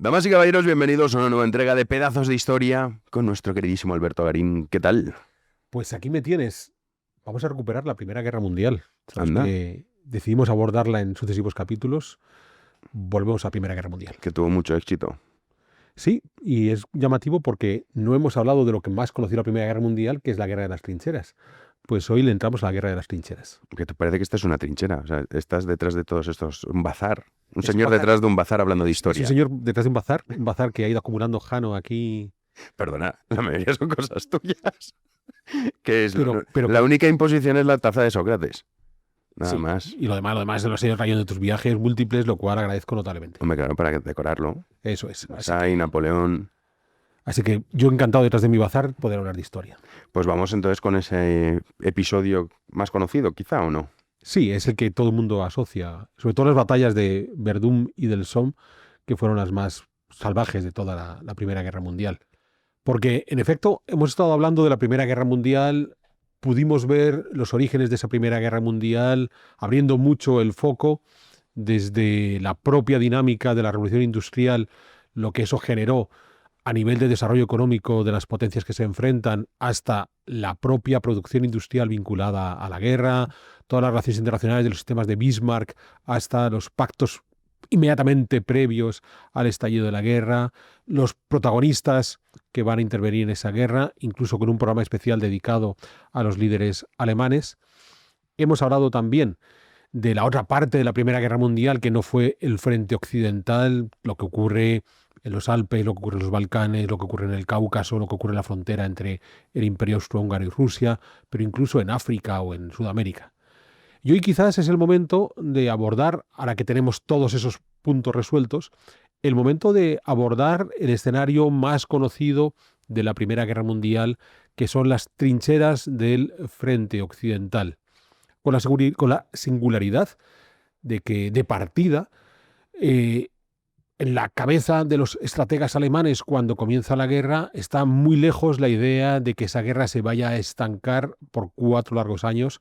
Damas y caballeros, bienvenidos a una nueva entrega de Pedazos de Historia con nuestro queridísimo Alberto Garín. ¿Qué tal? Pues aquí me tienes. Vamos a recuperar la Primera Guerra Mundial. Sabes Anda, que decidimos abordarla en sucesivos capítulos. Volvemos a Primera Guerra Mundial. que tuvo mucho éxito. Sí, y es llamativo porque no hemos hablado de lo que más conoció la Primera Guerra Mundial, que es la Guerra de las Trincheras. Pues hoy le entramos a la Guerra de las Trincheras. Que te parece que esta es una trinchera. O sea, estás detrás de todos estos. Un bazar. Un Es un señor bazar. detrás de un bazar hablando de Es un historia. señor detrás de un bazar que ha ido acumulando Jano aquí. Perdona, la mayoría son cosas tuyas. Que es Pero la única imposición es la taza de Sócrates. Nada sí, más. y lo demás se los he ido trayendo de tus viajes múltiples, lo cual agradezco notablemente. Hombre, claro, para decorarlo. Eso es. Versailles, Napoleón. Así que yo encantado detrás de mi bazar poder hablar de historia. Pues vamos entonces con ese episodio más conocido, quizá, ¿o no? Sí, es el que todo el mundo asocia, sobre todo las batallas de Verdún y del Somme, que fueron las más salvajes de toda la Primera Guerra Mundial. Porque, en efecto, hemos estado hablando de la Primera Guerra Mundial, pudimos ver los orígenes de esa Primera Guerra Mundial, abriendo mucho el foco desde la propia dinámica de la Revolución Industrial, lo que eso generó a nivel de desarrollo económico de las potencias que se enfrentan, hasta la propia producción industrial vinculada a la guerra, todas las relaciones internacionales de los sistemas de Bismarck, hasta los pactos inmediatamente previos al estallido de la guerra, los protagonistas que van a intervenir en esa guerra, incluso con un programa especial dedicado a los líderes alemanes. Hemos hablado también de la otra parte de la Primera Guerra Mundial, que no fue el frente occidental, lo que ocurre en los Alpes, lo que ocurre en los Balcanes, lo que ocurre en el Cáucaso, lo que ocurre en la frontera entre el Imperio Austrohúngaro y Rusia, pero incluso en África o en Sudamérica. Y hoy quizás es el momento de abordar, ahora que tenemos todos esos puntos resueltos, el momento de abordar el escenario más conocido de la Primera Guerra Mundial, que son las trincheras del frente occidental, con la singularidad de que de partida, en la cabeza de los estrategas alemanes cuando comienza la guerra está muy lejos la idea de que esa guerra se vaya a estancar por 4 largos años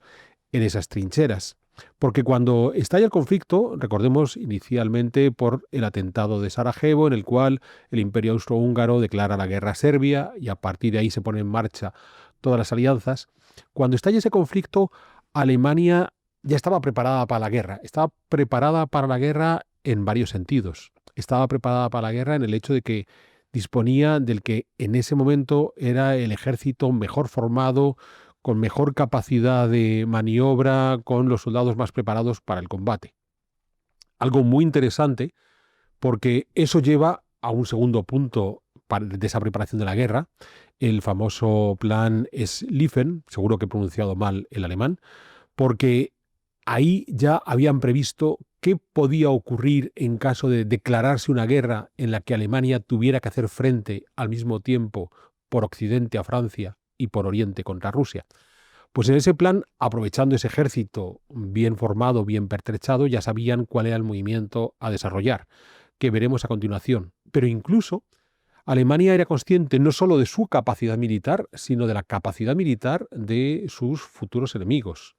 en esas trincheras. Porque cuando estalla el conflicto, recordemos inicialmente por el atentado de Sarajevo, en el cual el Imperio Austrohúngaro declara la guerra a Serbia y a partir de ahí se ponen en marcha todas las alianzas, cuando estalla ese conflicto, Alemania ya estaba preparada para la guerra. Estaba preparada para la guerra en varios sentidos. Estaba preparada para la guerra en el hecho de que disponía del que en ese momento era el ejército mejor formado, con mejor capacidad de maniobra, con los soldados más preparados para el combate. Algo muy interesante porque eso lleva a un segundo punto de esa preparación de la guerra, el famoso plan Schlieffen, seguro que he pronunciado mal el alemán, porque ahí ya habían previsto qué podía ocurrir en caso de declararse una guerra en la que Alemania tuviera que hacer frente al mismo tiempo por Occidente a Francia y por Oriente contra Rusia. Pues en ese plan, aprovechando ese ejército bien formado, bien pertrechado, ya sabían cuál era el movimiento a desarrollar, que veremos a continuación. Pero incluso Alemania era consciente no solo de su capacidad militar, sino de la capacidad militar de sus futuros enemigos.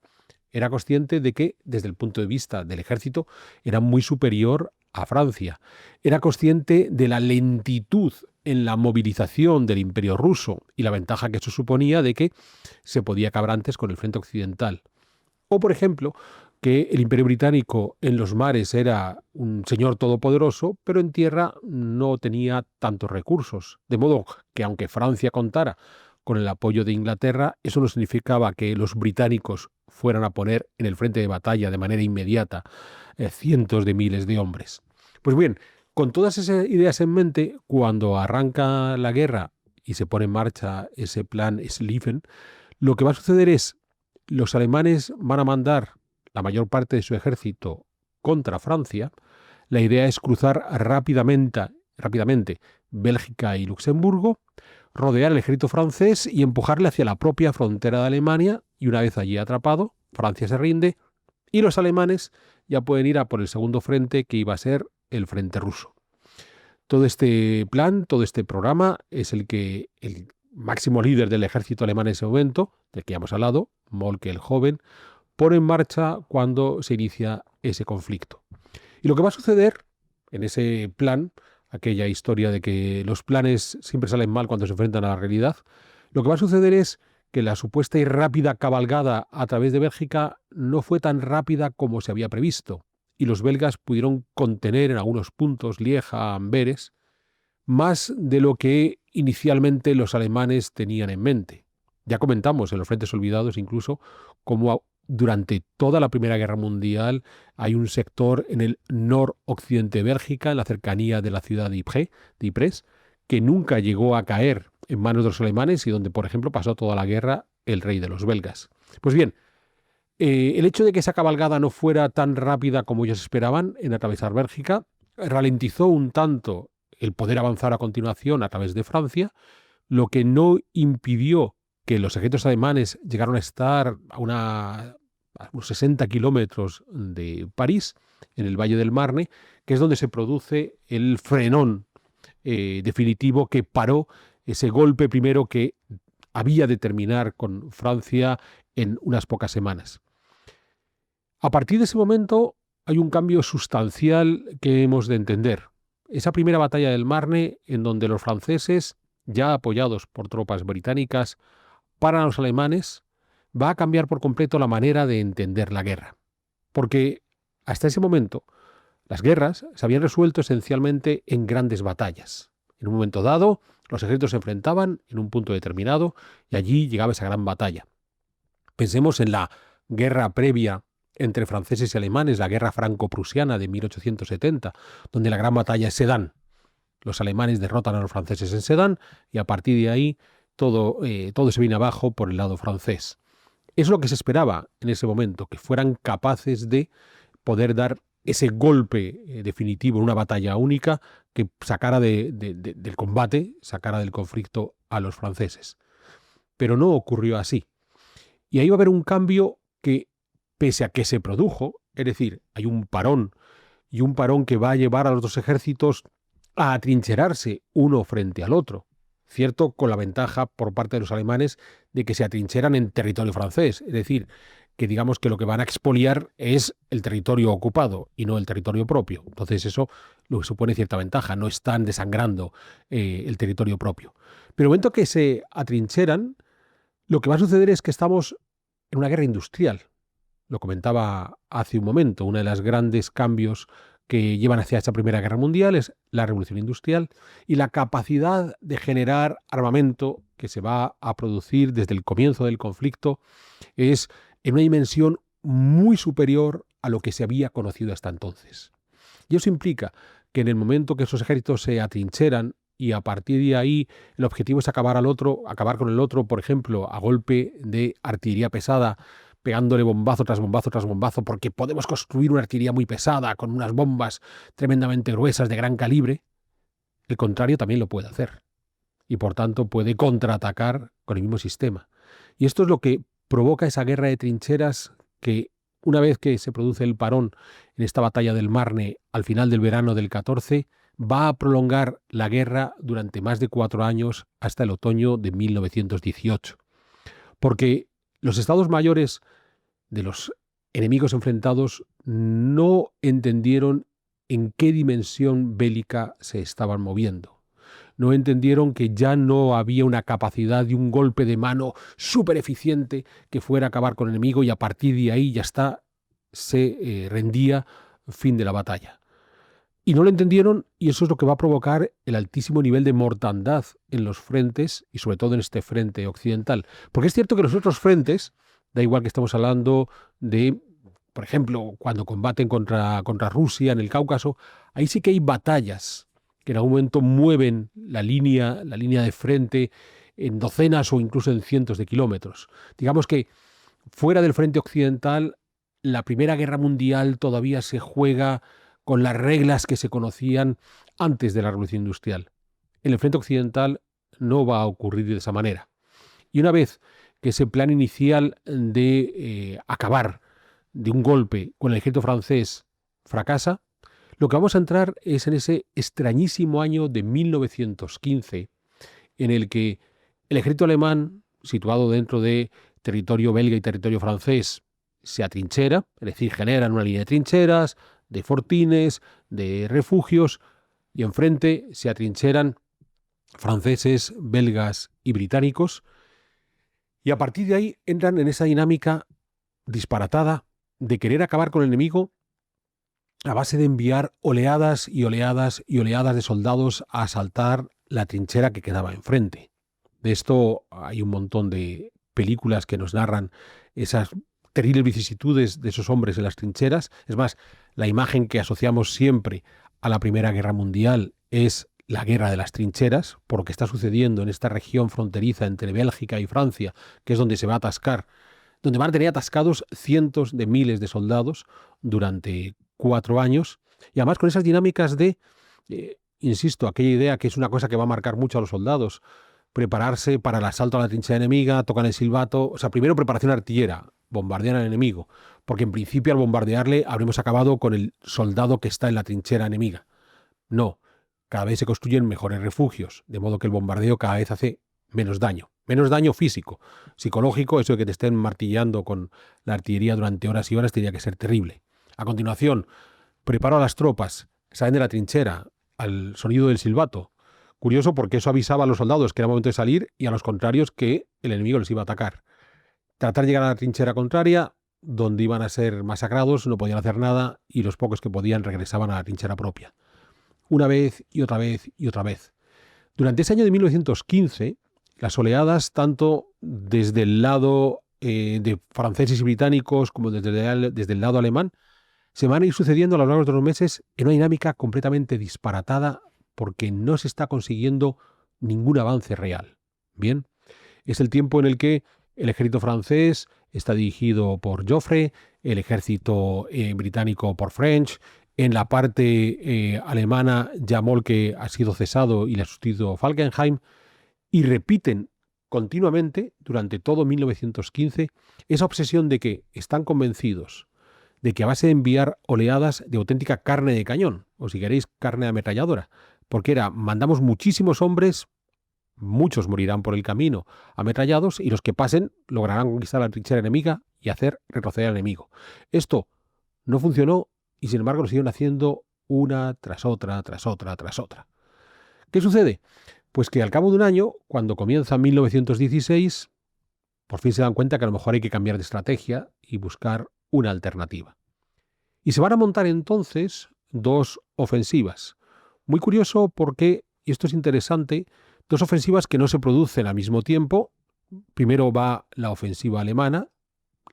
Era consciente de que, desde el punto de vista del ejército, era muy superior a Francia. Era consciente de la lentitud en la movilización del Imperio ruso y la ventaja que eso suponía de que se podía acabar antes con el frente occidental. O, por ejemplo, que el Imperio británico en los mares era un señor todopoderoso, pero en tierra no tenía tantos recursos. De modo que, aunque Francia contara con el apoyo de Inglaterra, eso no significaba que los británicos fueran a poner en el frente de batalla de manera inmediata cientos de miles de hombres. Pues bien, con todas esas ideas en mente, cuando arranca la guerra y se pone en marcha ese plan Schlieffen, lo que va a suceder es los alemanes van a mandar la mayor parte de su ejército contra Francia. La idea es cruzar rápidamente Bélgica y Luxemburgo, rodear el ejército francés y empujarle hacia la propia frontera de Alemania, y una vez allí atrapado, Francia se rinde y los alemanes ya pueden ir a por el segundo frente, que iba a ser el frente ruso. Todo este plan, todo este programa es el que el máximo líder del ejército alemán en ese momento, del que ya hemos hablado, Moltke el joven, pone en marcha cuando se inicia ese conflicto. Y lo que va a suceder en ese plan, aquella historia de que los planes siempre salen mal cuando se enfrentan a la realidad. Lo que va a suceder es que la supuesta y rápida cabalgada a través de Bélgica no fue tan rápida como se había previsto, y los belgas pudieron contener en algunos puntos Lieja, Amberes, más de lo que inicialmente los alemanes tenían en mente. Ya comentamos en los frentes olvidados incluso cómo durante toda la Primera Guerra Mundial hay un sector en el noroccidente de Bélgica, en la cercanía de la ciudad de Ypres, que nunca llegó a caer en manos de los alemanes y donde, por ejemplo, pasó toda la guerra el rey de los belgas. Pues bien, el hecho de que esa cabalgada no fuera tan rápida como ellos esperaban en atravesar Bélgica ralentizó un tanto el poder avanzar a continuación a través de Francia, lo que no impidió que los ejércitos alemanes llegaron a estar a unos 60 kilómetros de París, en el Valle del Marne, que es donde se produce el frenón definitivo que paró ese golpe primero que había de terminar con Francia en unas pocas semanas. A partir de ese momento hay un cambio sustancial que hemos de entender. Esa primera batalla del Marne, en donde los franceses, ya apoyados por tropas británicas, paran a los alemanes, va a cambiar por completo la manera de entender la guerra. Porque hasta ese momento las guerras se habían resuelto esencialmente en grandes batallas. En un momento dado, los ejércitos se enfrentaban en un punto determinado y allí llegaba esa gran batalla. Pensemos en la guerra previa entre franceses y alemanes, la guerra franco-prusiana de 1870, donde la gran batalla es Sedan. Los alemanes derrotan a los franceses en Sedan y a partir de ahí todo se viene abajo por el lado francés. Es lo que se esperaba en ese momento, que fueran capaces de poder dar ese golpe definitivo en una batalla única que sacara del combate, sacara del conflicto a los franceses. Pero no ocurrió así. Y ahí va a haber un cambio que, pese a que se produjo, es decir, hay un parón, y un parón que va a llevar a los dos ejércitos a atrincherarse uno frente al otro. Cierto, con la ventaja por parte de los alemanes de que se atrincheran en territorio francés, es decir, que digamos que lo que van a expoliar es el territorio ocupado y no el territorio propio. Entonces eso lo supone cierta ventaja, no están desangrando el territorio propio. Pero en el momento que se atrincheran, lo que va a suceder es que estamos en una guerra industrial. Lo comentaba hace un momento, uno de los grandes cambios que llevan hacia esta Primera Guerra Mundial es la revolución industrial y la capacidad de generar armamento que se va a producir desde el comienzo del conflicto es en una dimensión muy superior a lo que se había conocido hasta entonces. Y eso implica que en el momento que esos ejércitos se atrincheran y a partir de ahí el objetivo es acabar con el otro, por ejemplo, a golpe de artillería pesada, pegándole bombazo tras bombazo tras bombazo, porque podemos construir una artillería muy pesada con unas bombas tremendamente gruesas de gran calibre, el contrario también lo puede hacer. Y por tanto puede contraatacar con el mismo sistema. Y esto es lo que provoca esa guerra de trincheras que, una vez que se produce el parón en esta batalla del Marne al final del verano del 14, va a prolongar la guerra durante más de 4 años hasta el otoño de 1918. Porque los estados mayores de los enemigos enfrentados no entendieron en qué dimensión bélica se estaban moviendo. No entendieron que ya no había una capacidad de un golpe de mano súper eficiente que fuera a acabar con el enemigo y a partir de ahí ya está, se rendía, fin de la batalla. Y no lo entendieron y eso es lo que va a provocar el altísimo nivel de mortandad en los frentes y sobre todo en este frente occidental. Porque es cierto que los otros frentes, da igual que estamos hablando de, por ejemplo, cuando combaten contra Rusia en el Cáucaso, ahí sí que hay batallas que en algún momento mueven la línea de frente en docenas o incluso en cientos de kilómetros. Digamos que fuera del frente occidental, la Primera Guerra Mundial todavía se juega con las reglas que se conocían antes de la Revolución Industrial. En el frente occidental no va a ocurrir de esa manera. Y una vez que ese plan inicial de acabar de un golpe con el ejército francés fracasa, lo que vamos a entrar es en ese extrañísimo año de 1915, en el que el ejército alemán, situado dentro de territorio belga y territorio francés, se atrinchera, es decir, generan una línea de trincheras, de fortines, de refugios, Y enfrente se atrincheran franceses, belgas y británicos. Y a partir de ahí entran en esa dinámica disparatada de querer acabar con el enemigo a base de enviar oleadas y oleadas y oleadas de soldados a asaltar la trinchera que quedaba enfrente. De esto hay un montón de películas que nos narran esas terribles vicisitudes de esos hombres en las trincheras. Es más, la imagen que asociamos siempre a la Primera Guerra Mundial es la guerra de las trincheras, por lo que está sucediendo en esta región fronteriza entre Bélgica y Francia, que es donde se va a atascar, donde van a tener atascados cientos de miles de soldados durante 4 años, y además con esas dinámicas de, insisto, aquella idea que es una cosa que va a marcar mucho a los soldados, prepararse para el asalto a la trinchera enemiga, tocan el silbato, o sea, primero preparación artillera, bombardear al enemigo, porque en principio al bombardearle habremos acabado con el soldado que está en la trinchera enemiga. No, cada vez se construyen mejores refugios, de modo que el bombardeo cada vez hace menos daño físico, psicológico, eso de que te estén martillando con la artillería durante horas y horas tendría que ser terrible. A continuación, preparo a las tropas, salen de la trinchera al sonido del silbato. Curioso porque eso avisaba a los soldados que era momento de salir y a los contrarios que el enemigo les iba a atacar. Tratar de llegar a la trinchera contraria, donde iban a ser masacrados, no podían hacer nada y los pocos que podían regresaban a la trinchera propia. Una vez y otra vez y otra vez. Durante ese año de 1915, las oleadas, tanto desde el lado de franceses y británicos como desde el lado alemán, se van a ir sucediendo a lo largo de los meses en una dinámica completamente disparatada porque no se está consiguiendo ningún avance real. Bien, es el tiempo en el que el ejército francés está dirigido por Joffre, el ejército británico por French, en la parte alemana ya Moltke ha sido cesado y le ha sustituido Falkenhayn, y repiten continuamente durante todo 1915 esa obsesión de que están convencidos de que a base de enviar oleadas de auténtica carne de cañón, o si queréis carne ametralladora, porque mandamos muchísimos hombres, muchos morirán por el camino ametrallados y los que pasen lograrán conquistar la trinchera enemiga y hacer retroceder al enemigo. Esto no funcionó y sin embargo lo siguen haciendo una tras otra, tras otra, tras otra. ¿Qué sucede? Pues que al cabo de un año, cuando comienza 1916, por fin se dan cuenta que a lo mejor hay que cambiar de estrategia y buscar una alternativa. Y se van a montar entonces 2 ofensivas. Muy curioso porque, y esto es interesante, 2 ofensivas que no se producen al mismo tiempo. Primero va la ofensiva alemana,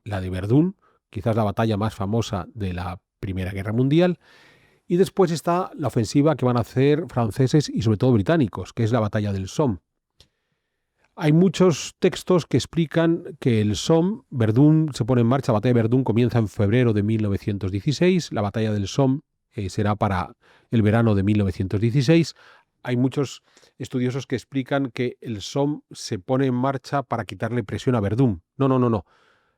la de Verdún, quizás la batalla más famosa de la Primera Guerra Mundial, y después está la ofensiva que van a hacer franceses y sobre todo británicos, que es la batalla del Somme. Hay muchos textos que explican que el Somme, Verdún se pone en marcha, la batalla de Verdún comienza en febrero de 1916, la batalla del Somme será para el verano de 1916. Hay muchos estudiosos que explican que el Somme se pone en marcha para quitarle presión a Verdún. No.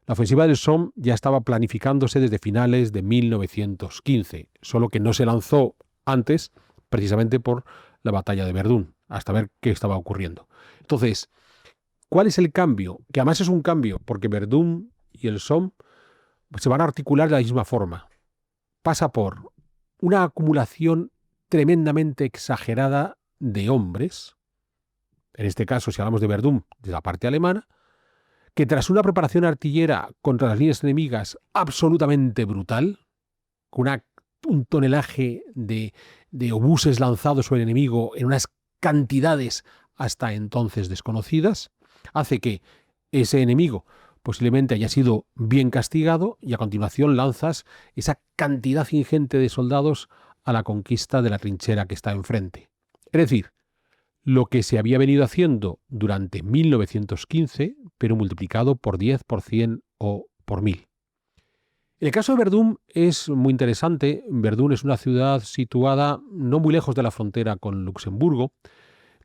La ofensiva del Somme ya estaba planificándose desde finales de 1915, solo que no se lanzó antes precisamente por la batalla de Verdún, hasta ver qué estaba ocurriendo. Entonces, ¿cuál es el cambio? Que además es un cambio, porque Verdún y el Somme se van a articular de la misma forma. Pasa por una acumulación tremendamente exagerada de hombres, en este caso, si hablamos de Verdún, de la parte alemana, que tras una preparación artillera contra las líneas enemigas absolutamente brutal, con un tonelaje de obuses lanzados sobre el enemigo en unas cantidades hasta entonces desconocidas, hace que ese enemigo posiblemente haya sido bien castigado y a continuación lanzas esa cantidad ingente de soldados a la conquista de la trinchera que está enfrente. Es decir, lo que se había venido haciendo durante 1915, pero multiplicado por 10, por 100 o por 1000. El caso de Verdún es muy interesante. Verdún es una ciudad situada no muy lejos de la frontera con Luxemburgo,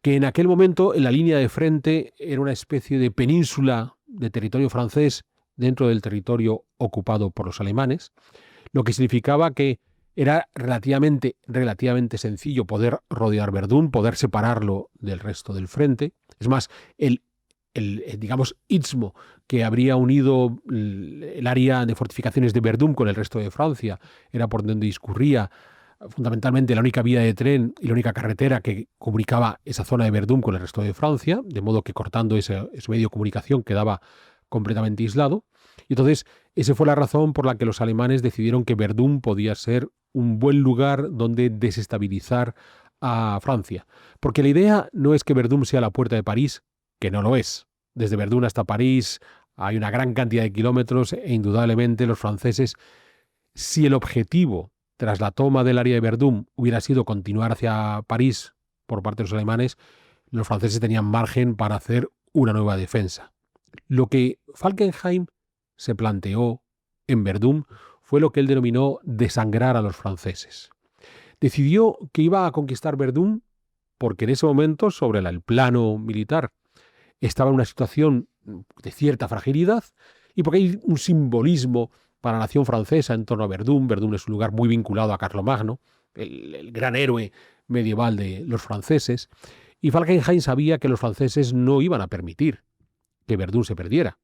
que en aquel momento en la línea de frente era una especie de península de territorio francés dentro del territorio ocupado por los alemanes, lo que significaba que era relativamente sencillo poder rodear Verdún, poder separarlo del resto del frente. Es más, el digamos, istmo que habría unido el área de fortificaciones de Verdún con el resto de Francia era por donde discurría fundamentalmente la única vía de tren y la única carretera que comunicaba esa zona de Verdún con el resto de Francia, de modo que cortando ese medio de comunicación quedaba completamente aislado. Y entonces, esa fue la razón por la que los alemanes decidieron que Verdún podía ser un buen lugar donde desestabilizar a Francia. Porque la idea no es que Verdún sea la puerta de París, que no lo es. Desde Verdún hasta París hay una gran cantidad de kilómetros e indudablemente los franceses, si el objetivo tras la toma del área de Verdún hubiera sido continuar hacia París por parte de los alemanes, los franceses tenían margen para hacer una nueva defensa. Lo que Falkenhayn se planteó en Verdún fue lo que él denominó desangrar a los franceses. Decidió que iba a conquistar Verdún porque en ese momento, sobre el plano militar, estaba en una situación de cierta fragilidad y porque hay un simbolismo para la nación francesa en torno a Verdún. Verdún es un lugar muy vinculado a Carlomagno, el gran héroe medieval de los franceses, y Falkenhayn sabía que los franceses no iban a permitir que Verdún se perdiera.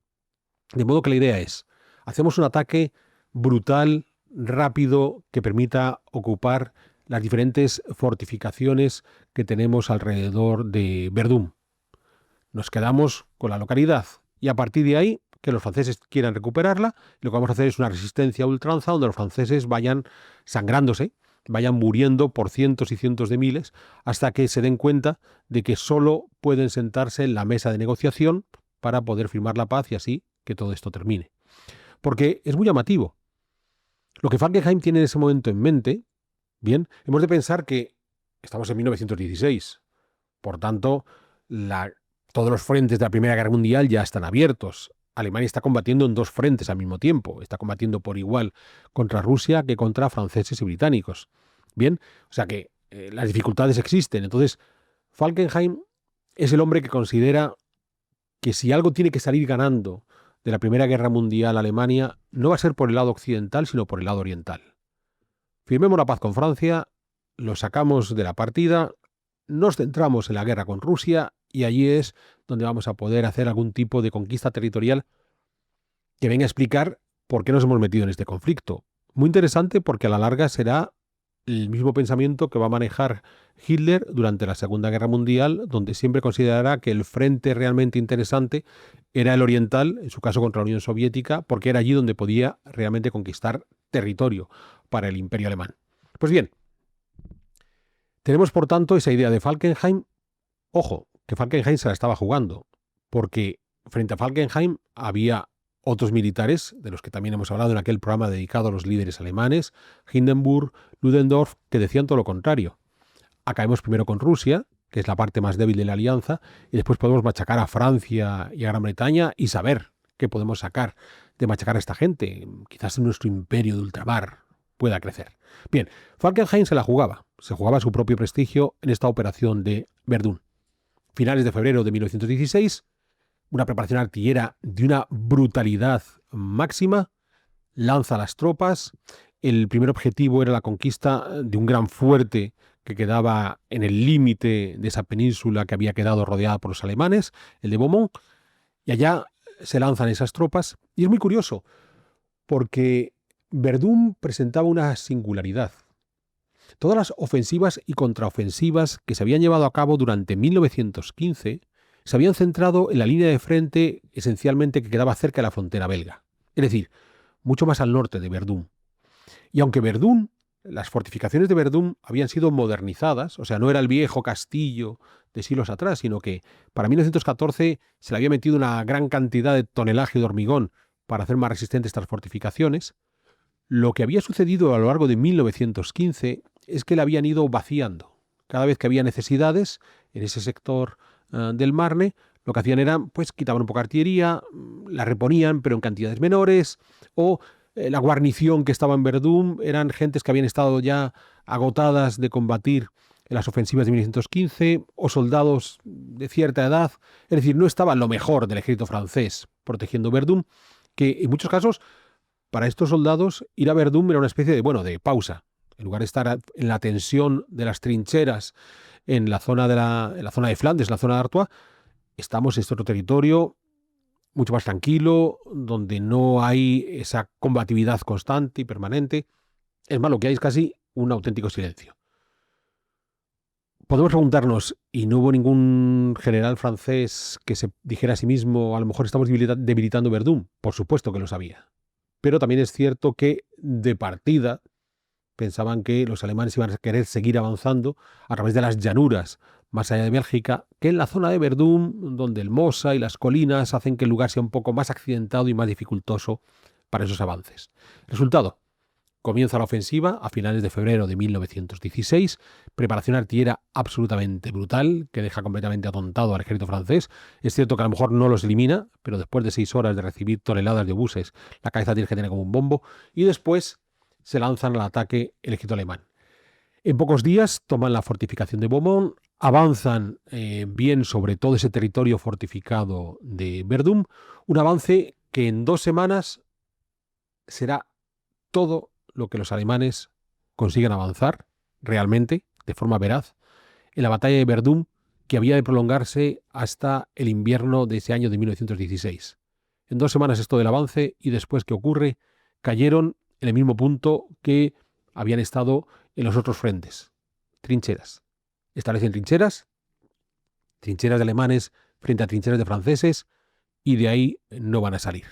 De modo que la idea es, hacemos un ataque brutal, rápido, que permita ocupar las diferentes fortificaciones que tenemos alrededor de Verdún. Nos quedamos con la localidad y a partir de ahí que los franceses quieran recuperarla, lo que vamos a hacer es una resistencia a ultranza donde los franceses vayan sangrándose, vayan muriendo por cientos y cientos de miles hasta que se den cuenta de que solo pueden sentarse en la mesa de negociación para poder firmar la paz y así que todo esto termine. Porque es muy llamativo. Lo que Falkenhayn tiene en ese momento en mente, bien, hemos de pensar que estamos en 1916, por tanto, todos los frentes de la Primera Guerra Mundial ya están abiertos. Alemania está combatiendo en dos frentes al mismo tiempo. Está combatiendo por igual contra Rusia que contra franceses y británicos. Bien, o sea que las dificultades existen. Entonces, Falkenhayn es el hombre que considera que si algo tiene que salir ganando de la Primera Guerra Mundial Alemania, no va a ser por el lado occidental, sino por el lado oriental. Firmemos la paz con Francia, lo sacamos de la partida, nos centramos en la guerra con Rusia y allí es donde vamos a poder hacer algún tipo de conquista territorial que venga a explicar por qué nos hemos metido en este conflicto. Muy interesante porque a la larga será el mismo pensamiento que va a manejar Hitler durante la Segunda Guerra Mundial, donde siempre considerará que el frente realmente interesante era el oriental, en su caso contra la Unión Soviética, porque era allí donde podía realmente conquistar territorio para el Imperio Alemán. Pues bien, tenemos por tanto esa idea de Falkenhayn. Ojo, que Falkenhayn se la estaba jugando, porque frente a Falkenhayn había otros militares, de los que también hemos hablado en aquel programa dedicado a los líderes alemanes, Hindenburg, Ludendorff, que decían todo lo contrario. Acabemos primero con Rusia, que es la parte más débil de la alianza, y después podemos machacar a Francia y a Gran Bretaña y saber qué podemos sacar de machacar a esta gente. Quizás nuestro imperio de ultramar pueda crecer. Bien, Falkenhayn se la jugaba su propio prestigio en esta operación de Verdún. Finales de febrero de 1916, una preparación artillera de una brutalidad máxima, lanza las tropas. El primer objetivo era la conquista de un gran fuerte que quedaba en el límite de esa península que había quedado rodeada por los alemanes, el de Beaumont, y allá se lanzan esas tropas. Y es muy curioso, porque Verdún presentaba una singularidad. Todas las ofensivas y contraofensivas que se habían llevado a cabo durante 1915 se habían centrado en la línea de frente esencialmente que quedaba cerca de la frontera belga, es decir, mucho más al norte de Verdún. Y aunque Verdún, las fortificaciones de Verdún habían sido modernizadas, o sea, no era el viejo castillo de siglos atrás, sino que para 1914 se le había metido una gran cantidad de tonelaje de hormigón para hacer más resistentes estas fortificaciones, lo que había sucedido a lo largo de 1915 es que la habían ido vaciando. Cada vez que había necesidades en ese sector del Marne, lo que hacían era, pues, quitaban un poco de artillería, la reponían, pero en cantidades menores, o la guarnición que estaba en Verdún eran gentes que habían estado ya agotadas de combatir en las ofensivas de 1915, o soldados de cierta edad. Es decir, no estaba lo mejor del ejército francés protegiendo Verdún, que en muchos casos, para estos soldados, ir a Verdún era una especie de pausa. En lugar de estar en la tensión de las trincheras en la zona de Flandes, en la zona de Artois, estamos en este otro territorio mucho más tranquilo, donde no hay esa combatividad constante y permanente. Es más, lo que hay es casi un auténtico silencio. Podemos preguntarnos, ¿y no hubo ningún general francés que se dijera a sí mismo, a lo mejor estamos debilitando Verdún? Por supuesto que lo sabía. Pero también es cierto que de partida pensaban que los alemanes iban a querer seguir avanzando a través de las llanuras más allá de Bélgica, que en la zona de Verdún, donde el Mosa y las colinas hacen que el lugar sea un poco más accidentado y más dificultoso para esos avances. Resultado: comienza la ofensiva a finales de febrero de 1916, preparación artillera absolutamente brutal, que deja completamente atontado al ejército francés. Es cierto que a lo mejor no los elimina, pero después de 6 horas de recibir toneladas de obuses, la cabeza tiene que tener como un bombo, y después se lanzan al ataque el ejército alemán. En pocos días toman la fortificación de Beaumont, avanzan bien sobre todo ese territorio fortificado de Verdún, un avance que en 2 semanas será todo lo que los alemanes consiguen avanzar realmente, de forma veraz, en la batalla de Verdún, que había de prolongarse hasta el invierno de ese año de 1916. En 2 semanas esto del avance, y después, ¿qué ocurre? Cayeron en el mismo punto que habían estado en los otros frentes. Trincheras. Establecen trincheras de alemanes frente a trincheras de franceses, y de ahí no van a salir.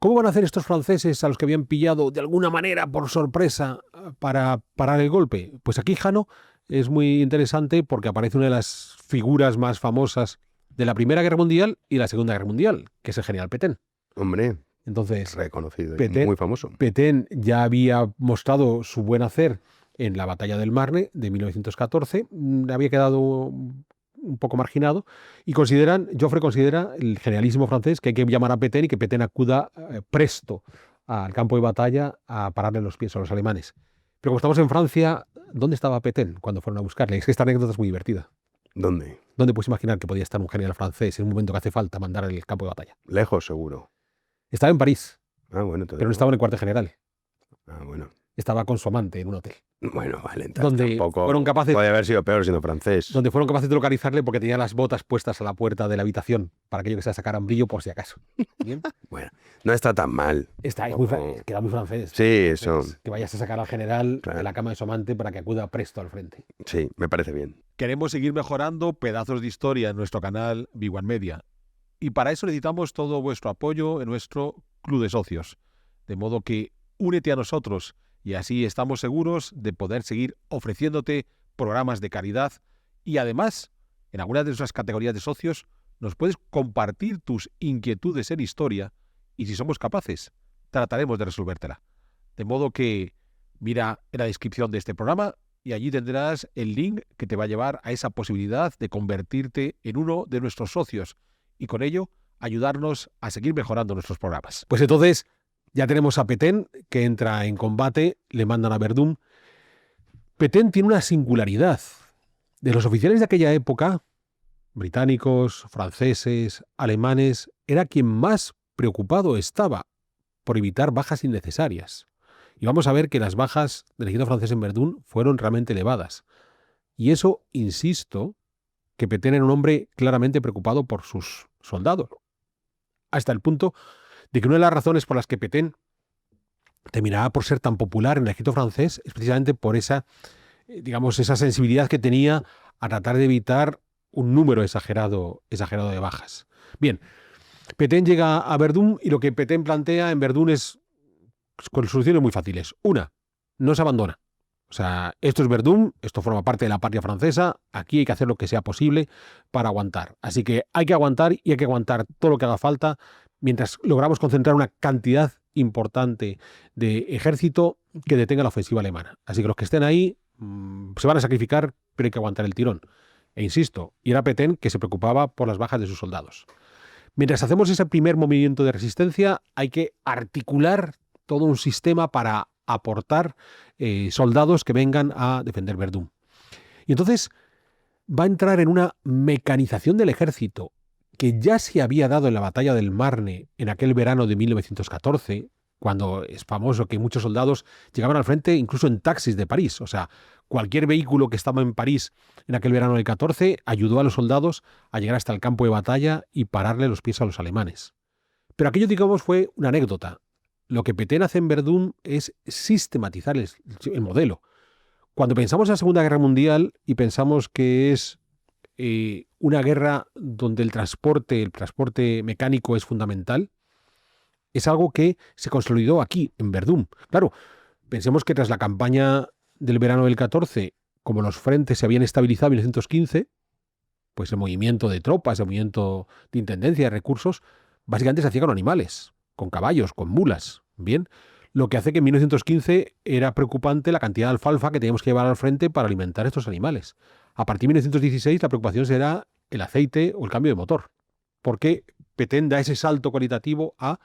¿Cómo van a hacer estos franceses, a los que habían pillado de alguna manera por sorpresa, para parar el golpe? Pues aquí, Jano, es muy interesante porque aparece una de las figuras más famosas de la Primera Guerra Mundial y la Segunda Guerra Mundial, que es el general Pétain. Hombre, entonces, reconocido, Pétain, muy famoso. Pétain ya había mostrado su buen hacer en la batalla del Marne de 1914, había quedado un poco marginado, y Joffre considera, el generalísimo francés, que hay que llamar a Pétain y que Pétain acuda presto al campo de batalla a pararle los pies a los alemanes. Pero como estamos en Francia, ¿dónde estaba Pétain cuando fueron a buscarle? Es que esta anécdota es muy divertida. ¿Dónde? ¿Dónde puedes imaginar que podía estar un general francés en un momento que hace falta mandar al campo de batalla? Lejos, seguro. Estaba en París, Bueno, pero no estaba en el cuartel general. Bueno. Estaba con su amante en un hotel. Bueno, vale, entonces donde tampoco fueron capaces, puede haber sido peor siendo francés. Donde fueron capaces de localizarle porque tenía las botas puestas a la puerta de la habitación para aquello que se sacaran brillo por si acaso. ¿Bien? Bueno, no está tan mal. Queda muy francés. Sí, eso. Que vayas a sacar al general Claro. de la cama de su amante para que acuda presto al frente. Sí, me parece bien. Queremos seguir mejorando pedazos de historia en nuestro canal Big One Media. Y para eso necesitamos todo vuestro apoyo en nuestro club de socios. De modo que únete a nosotros y así estamos seguros de poder seguir ofreciéndote programas de calidad, y además, en algunas de nuestras categorías de socios, nos puedes compartir tus inquietudes en historia y, si somos capaces, trataremos de resolvértela. De modo que mira en la descripción de este programa y allí tendrás el link que te va a llevar a esa posibilidad de convertirte en uno de nuestros socios y con ello ayudarnos a seguir mejorando nuestros programas. Pues entonces ya tenemos a Pétain, que entra en combate, le mandan a Verdún. Pétain tiene una singularidad. De los oficiales de aquella época, británicos, franceses, alemanes, era quien más preocupado estaba por evitar bajas innecesarias. Y vamos a ver que las bajas del ejército francés en Verdún fueron realmente elevadas. Y eso, insisto, que Pétain era un hombre claramente preocupado por sus soldados. Hasta el punto de que una de las razones por las que Pétain terminaba por ser tan popular en el ejército francés es precisamente por esa sensibilidad que tenía a tratar de evitar un número exagerado de bajas. Bien, Pétain llega a Verdún y lo que Pétain plantea en Verdún es con soluciones muy fáciles. Una, no se abandona. O sea, esto es Verdún, esto forma parte de la patria francesa, aquí hay que hacer lo que sea posible para aguantar. Así que hay que aguantar y hay que aguantar todo lo que haga falta mientras logramos concentrar una cantidad importante de ejército que detenga la ofensiva alemana. Así que los que estén ahí se van a sacrificar, pero hay que aguantar el tirón. E insisto, y era Pétain que se preocupaba por las bajas de sus soldados. Mientras hacemos ese primer movimiento de resistencia, hay que articular todo un sistema para aportar soldados que vengan a defender Verdún. Y entonces va a entrar en una mecanización del ejército que ya se había dado en la batalla del Marne en aquel verano de 1914, cuando es famoso que muchos soldados llegaban al frente incluso en taxis de París. O sea, cualquier vehículo que estaba en París en aquel verano del 14 ayudó a los soldados a llegar hasta el campo de batalla y pararle los pies a los alemanes. Pero aquello, digamos, fue una anécdota. lo que Petén hace en Verdún es sistematizar el modelo. Cuando pensamos en la Segunda Guerra Mundial y pensamos que es una guerra donde el transporte mecánico es fundamental, es algo que se consolidó aquí, en Verdún. Claro, pensemos que tras la campaña del verano del 14, como los frentes se habían estabilizado en 1915, pues el movimiento de tropas, el movimiento de intendencia, de recursos, básicamente se hacía con animales, con caballos, con mulas. Bien, lo que hace que en 1915 era preocupante la cantidad de alfalfa que teníamos que llevar al frente para alimentar estos animales. A partir de 1916 la preocupación será el aceite o el cambio de motor, porque Petén da ese salto cualitativo a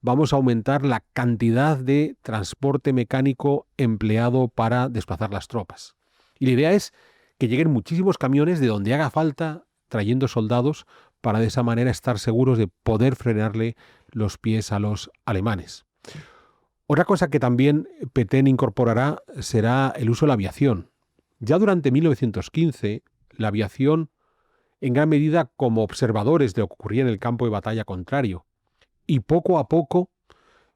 vamos a aumentar la cantidad de transporte mecánico empleado para desplazar las tropas. Y la idea es que lleguen muchísimos camiones de donde haga falta trayendo soldados para de esa manera estar seguros de poder frenarle los pies a los alemanes. Otra cosa que también Petén incorporará será el uso de la aviación. Ya durante 1915, la aviación, en gran medida como observadores de lo que ocurría en el campo de batalla contrario, y poco a poco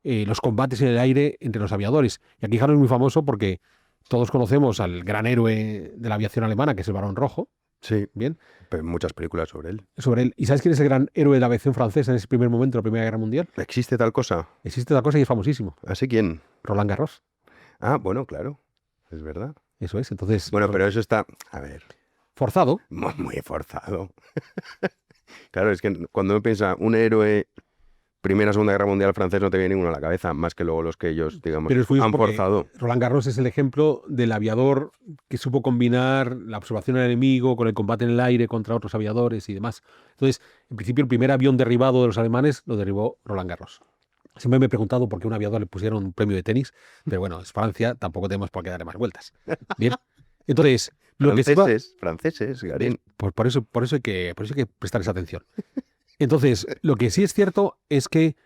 los combates en el aire entre los aviadores. Y aquí Jano es muy famoso porque todos conocemos al gran héroe de la aviación alemana, que es el Barón Rojo. Sí, Bien. muchas películas sobre él. Sobre él. ¿Y sabes quién es el gran héroe de la aviación francesa en ese primer momento de la Primera Guerra Mundial? ¿Existe tal cosa? Existe otra cosa y es famosísimo. ¿Así quién? Roland Garros. Ah, bueno, claro. Es verdad. Eso es. Entonces, Bueno, pero eso está, a ver, forzado. muy forzado. Claro, es que cuando uno piensa un héroe Primera, Segunda Guerra Mundial francés, no te viene ninguno a la cabeza, más que luego los que ellos, digamos, Pero es curioso han porque forzado. Roland Garros es el ejemplo del aviador que supo combinar la observación del enemigo con el combate en el aire contra otros aviadores y demás. Entonces, en principio, el primer avión derribado de los alemanes lo derribó Roland Garros. Siempre me he preguntado por qué a un aviador le pusieron un premio de tenis, pero bueno, es Francia, tampoco tenemos por qué darle más vueltas. Bien, entonces, lo que se va... Franceses, Garín. Pues por eso hay que prestar esa atención. Entonces, lo que sí es cierto es que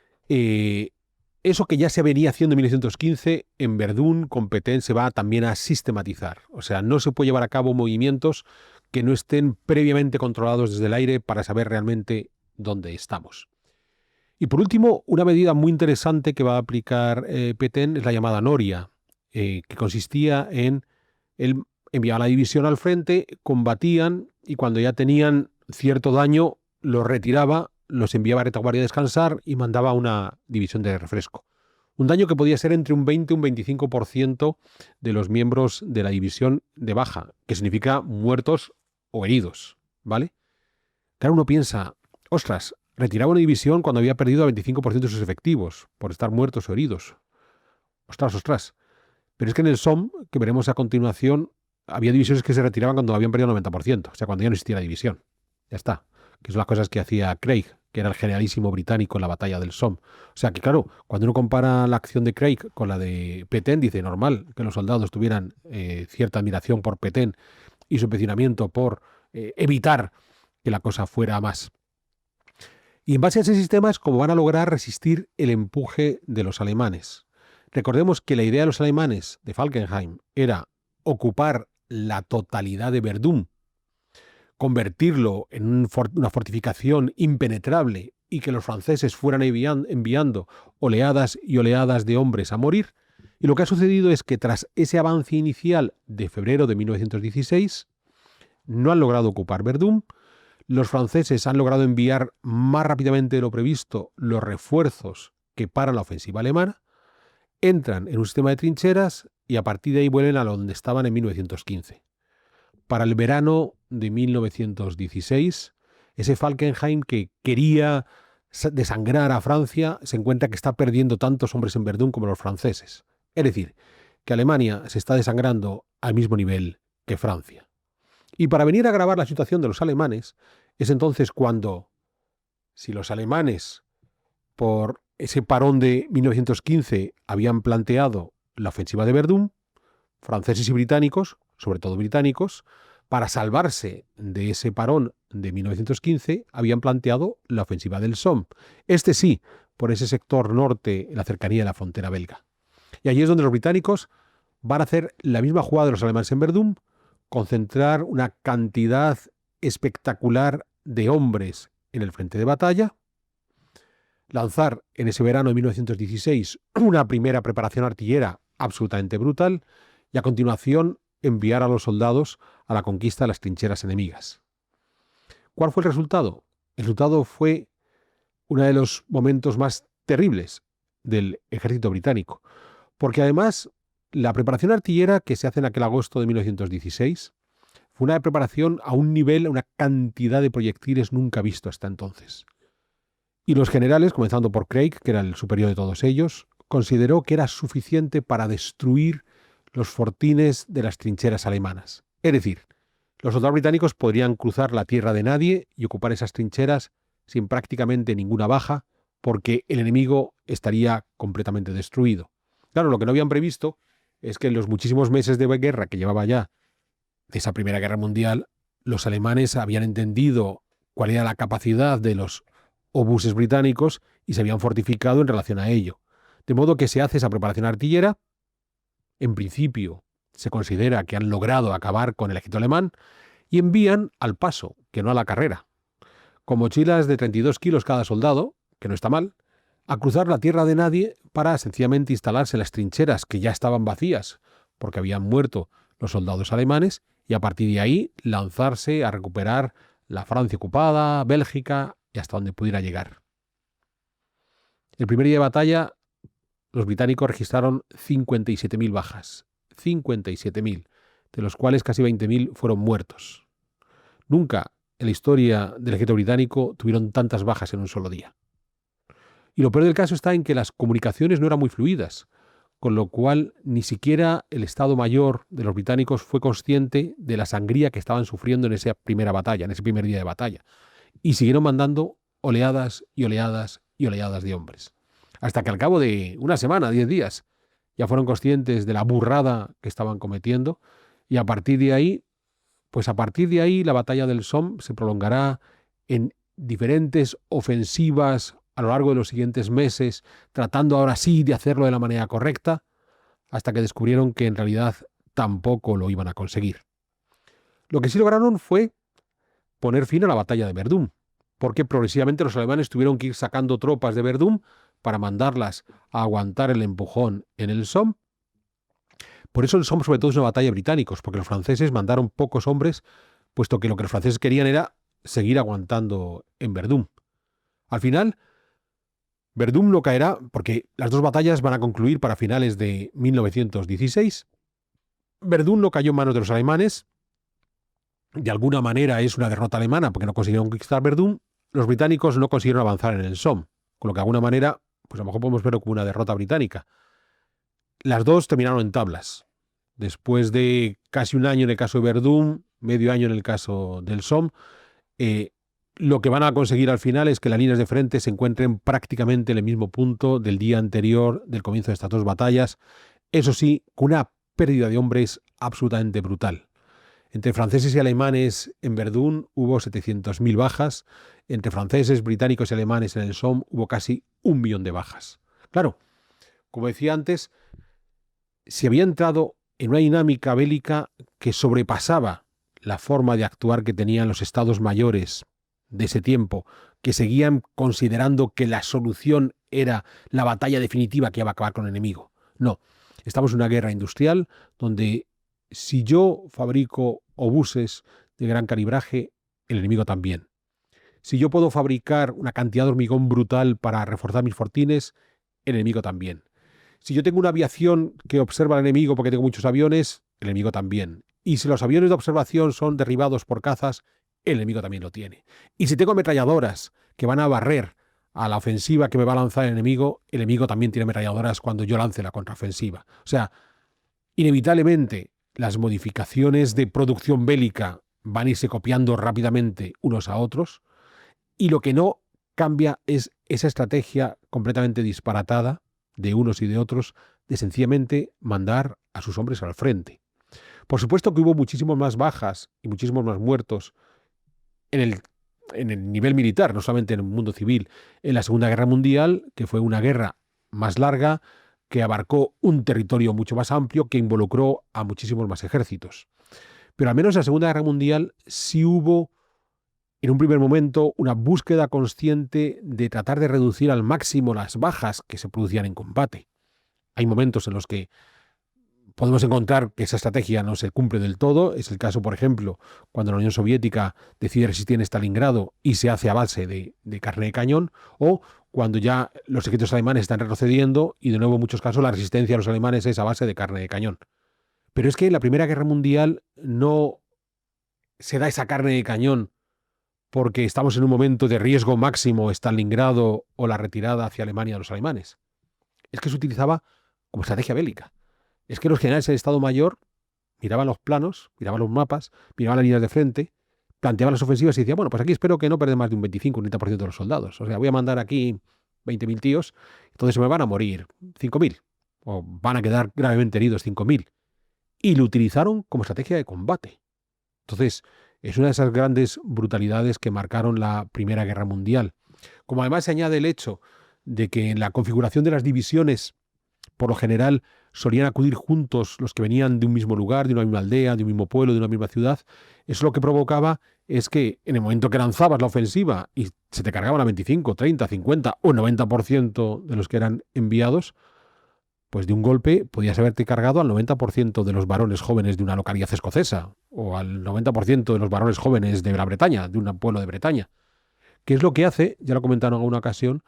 eso que ya se venía haciendo en 1915, en Verdún, con Petén, se va también a sistematizar. O sea, no se puede llevar a cabo movimientos que no estén previamente controlados desde el aire para saber realmente dónde estamos. Y por último, una medida muy interesante que va a aplicar Petén es la llamada Noria, que consistía en él enviaba la división al frente, combatían y cuando ya tenían cierto daño los retiraba, los enviaba a retaguardia a descansar y mandaba una división de refresco. Un daño que podía ser entre un 20 y un 25% de los miembros de la división de baja, que significa muertos o heridos, ¿vale? Claro, uno piensa, ostras, retiraba una división cuando había perdido el 25% de sus efectivos por estar muertos o heridos. Ostras. Pero es que en el Somme, que veremos a continuación, había divisiones que se retiraban cuando habían perdido el 90%, o sea, cuando ya no existía la división. Ya está. Que son las cosas que hacía Craig, que era el generalísimo británico en la batalla del Somme. O sea que, claro, cuando uno compara la acción de Craig con la de Petén, dice normal que los soldados tuvieran cierta admiración por Petén y su empecinamiento por evitar que la cosa fuera más. Y en base a ese sistema es como van a lograr resistir el empuje de los alemanes. Recordemos que la idea de los alemanes de Falkenhayn era ocupar la totalidad de Verdún, convertirlo en una fortificación impenetrable y que los franceses fueran enviando oleadas y oleadas de hombres a morir. Y lo que ha sucedido es que tras ese avance inicial de febrero de 1916, no han logrado ocupar Verdún. Los franceses han logrado enviar más rápidamente de lo previsto los refuerzos que paran la ofensiva alemana, entran en un sistema de trincheras y a partir de ahí vuelven a donde estaban en 1915. Para el verano de 1916, ese Falkenhayn que quería desangrar a Francia se encuentra que está perdiendo tantos hombres en Verdún como los franceses. Es decir, que Alemania se está desangrando al mismo nivel que Francia. Y para venir a agravar la situación de los alemanes, es entonces cuando, si los alemanes, por ese parón de 1915, habían planteado la ofensiva de Verdún, franceses y británicos, sobre todo británicos, para salvarse de ese parón de 1915, habían planteado la ofensiva del Somme. Este sí, por ese sector norte, en la cercanía de la frontera belga. Y allí es donde los británicos van a hacer la misma jugada de los alemanes en Verdún, concentrar una cantidad espectacular de hombres en el frente de batalla. lanzar en ese verano de 1916 una primera preparación artillera absolutamente brutal y a continuación enviar a los soldados a la conquista de las trincheras enemigas. ¿Cuál fue el resultado? El resultado fue uno de los momentos más terribles del ejército británico, porque además la preparación artillera que se hace en aquel agosto de 1916 fue una preparación a un nivel, a una cantidad de proyectiles nunca visto hasta entonces. Y los generales, comenzando por Craig, que era el superior de todos ellos, consideró que era suficiente para destruir los fortines de las trincheras alemanas. Es decir, los soldados británicos podrían cruzar la tierra de nadie y ocupar esas trincheras sin prácticamente ninguna baja, porque el enemigo estaría completamente destruido. Claro, lo que no habían previsto es que en los muchísimos meses de guerra que llevaba ya de esa Primera Guerra Mundial, los alemanes habían entendido cuál era la capacidad de los obuses británicos y se habían fortificado en relación a ello. De modo que se hace esa preparación artillera. En principio se considera que han logrado acabar con el ejército alemán y envían al paso, que no a la carrera, con mochilas de 32 kilos cada soldado, que no está mal, a cruzar la tierra de nadie para sencillamente instalarse en las trincheras que ya estaban vacías porque habían muerto los soldados alemanes y a partir de ahí lanzarse a recuperar la Francia ocupada, Bélgica y hasta donde pudiera llegar. El primer día de batalla los británicos registraron 57.000 bajas, 57.000, de los cuales casi 20.000 fueron muertos. Nunca en la historia del ejército británico tuvieron tantas bajas en un solo día. Y lo peor del caso está en que las comunicaciones no eran muy fluidas, con lo cual ni siquiera el Estado Mayor de los británicos fue consciente de la sangría que estaban sufriendo en esa primera batalla, en ese primer día de batalla. Y siguieron mandando oleadas y oleadas y oleadas de hombres. Hasta que al cabo de una semana, 10 días, ya fueron conscientes de la burrada que estaban cometiendo y a partir de ahí la batalla del Somme se prolongará en diferentes ofensivas a lo largo de los siguientes meses, tratando ahora sí de hacerlo de la manera correcta, hasta que descubrieron que en realidad tampoco lo iban a conseguir. Lo que sí lograron fue poner fin a la batalla de Verdún, porque progresivamente los alemanes tuvieron que ir sacando tropas de Verdún para mandarlas a aguantar el empujón en el Somme. Por eso el Somme sobre todo es una batalla de británicos, porque los franceses mandaron pocos hombres, puesto que lo que los franceses querían era seguir aguantando en Verdún. Al final, Verdún no caerá porque las dos batallas van a concluir para finales de 1916. Verdún no cayó en manos de los alemanes. De alguna manera es una derrota alemana porque no consiguieron conquistar Verdún. Los británicos no consiguieron avanzar en el Somme, con lo que de alguna manera, pues a lo mejor podemos verlo como una derrota británica. Las dos terminaron en tablas. Después de casi un año en el caso de Verdún, medio año en el caso del Somme, lo que van a conseguir al final es que las líneas de frente se encuentren prácticamente en el mismo punto del día anterior del comienzo de estas dos batallas, eso sí, con una pérdida de hombres absolutamente brutal. Entre franceses y alemanes en Verdún hubo 700.000 bajas, entre franceses, británicos y alemanes en el Somme hubo casi 1 millón de bajas. Claro, como decía antes, se había entrado en una dinámica bélica que sobrepasaba la forma de actuar que tenían los estados mayores de ese tiempo, que seguían considerando que la solución era la batalla definitiva que iba a acabar con el enemigo. No, estamos en una guerra industrial donde si yo fabrico obuses de gran calibraje, el enemigo también. Si yo puedo fabricar una cantidad de hormigón brutal para reforzar mis fortines, el enemigo también. Si yo tengo una aviación que observa al enemigo porque tengo muchos aviones, el enemigo también. Y si los aviones de observación son derribados por cazas, el enemigo también lo tiene. Y si tengo ametralladoras que van a barrer a la ofensiva que me va a lanzar el enemigo también tiene ametralladoras cuando yo lance la contraofensiva. O sea, inevitablemente las modificaciones de producción bélica van a irse copiando rápidamente unos a otros y lo que no cambia es esa estrategia completamente disparatada de unos y de otros de sencillamente mandar a sus hombres al frente. Por supuesto que hubo muchísimas más bajas y muchísimos más muertos en el nivel militar, no solamente en el mundo civil, en la Segunda Guerra Mundial, que fue una guerra más larga, que abarcó un territorio mucho más amplio, que involucró a muchísimos más ejércitos. Pero al menos en la Segunda Guerra Mundial sí hubo en un primer momento, una búsqueda consciente de tratar de reducir al máximo las bajas que se producían en combate. Hay momentos en los que podemos encontrar que esa estrategia no se cumple del todo. Es el caso, por ejemplo, cuando la Unión Soviética decide resistir en Stalingrado y se hace a base de carne de cañón, o cuando ya los ejércitos alemanes están retrocediendo y, de nuevo, en muchos casos, la resistencia de los alemanes es a base de carne de cañón. Pero es que en la Primera Guerra Mundial no se da esa carne de cañón porque estamos en un momento de riesgo máximo, Stalingrado o la retirada hacia Alemania de los alemanes. Es que se utilizaba como estrategia bélica. Es que los generales del Estado Mayor miraban los planos, miraban los mapas, miraban las líneas de frente, planteaban las ofensivas y decían, bueno, pues aquí espero que no pierda más de un 25 o un 30% de los soldados. O sea, voy a mandar aquí 20.000 tíos, entonces se me van a morir 5.000 o van a quedar gravemente heridos 5.000. Y lo utilizaron como estrategia de combate. Entonces, es una de esas grandes brutalidades que marcaron la Primera Guerra Mundial. Como además se añade el hecho de que en la configuración de las divisiones, por lo general, solían acudir juntos los que venían de un mismo lugar, de una misma aldea, de un mismo pueblo, de una misma ciudad. Eso lo que provocaba es que en el momento que lanzabas la ofensiva y se te cargaban a 25, 30, 50 o 90% de los que eran enviados, pues de un golpe podías haberte cargado al 90% de los varones jóvenes de una localidad escocesa o al 90% de los varones jóvenes de la Bretaña, de un pueblo de Bretaña. ¿Qué es lo que hace? Ya lo comentaron en alguna ocasión,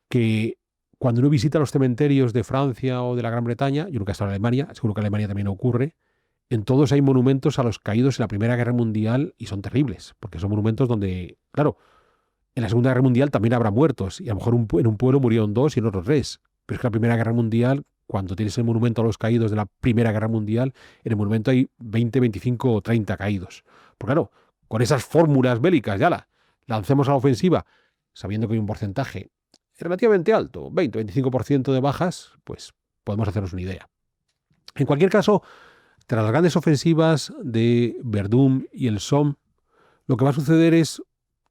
que cuando uno visita los cementerios de Francia o de la Gran Bretaña, yo nunca he estado en Alemania, seguro que en Alemania también ocurre, en todos hay monumentos a los caídos en la Primera Guerra Mundial y son terribles, porque son monumentos donde, claro, en la Segunda Guerra Mundial también habrá muertos y a lo mejor en un pueblo murieron 2 y en otro 3, pero es que la Primera Guerra Mundial, cuando tienes el monumento a los caídos de la Primera Guerra Mundial, en el monumento hay 20, 25 o 30 caídos. Porque claro, con esas fórmulas bélicas ya lancemos a la ofensiva, sabiendo que hay un porcentaje relativamente alto, 20-25% de bajas, pues podemos hacernos una idea. En cualquier caso, tras las grandes ofensivas de Verdún y el Somme, lo que va a suceder es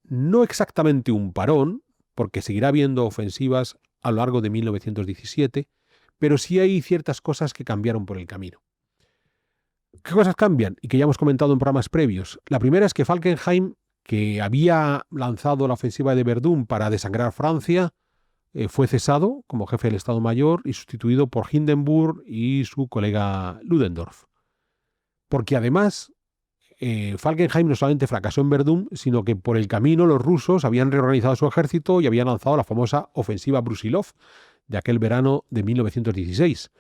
no exactamente un parón, porque seguirá habiendo ofensivas a lo largo de 1917, pero sí hay ciertas cosas que cambiaron por el camino. ¿Qué cosas cambian? Y que ya hemos comentado en programas previos. La primera es que Falkenhayn, que había lanzado la ofensiva de Verdún para desangrar Francia, fue cesado como jefe del Estado Mayor y sustituido por Hindenburg y su colega Ludendorff. Porque además, Falkenhayn no solamente fracasó en Verdún, sino que por el camino los rusos habían reorganizado su ejército y habían lanzado la famosa ofensiva Brusilov de aquel verano de 1916,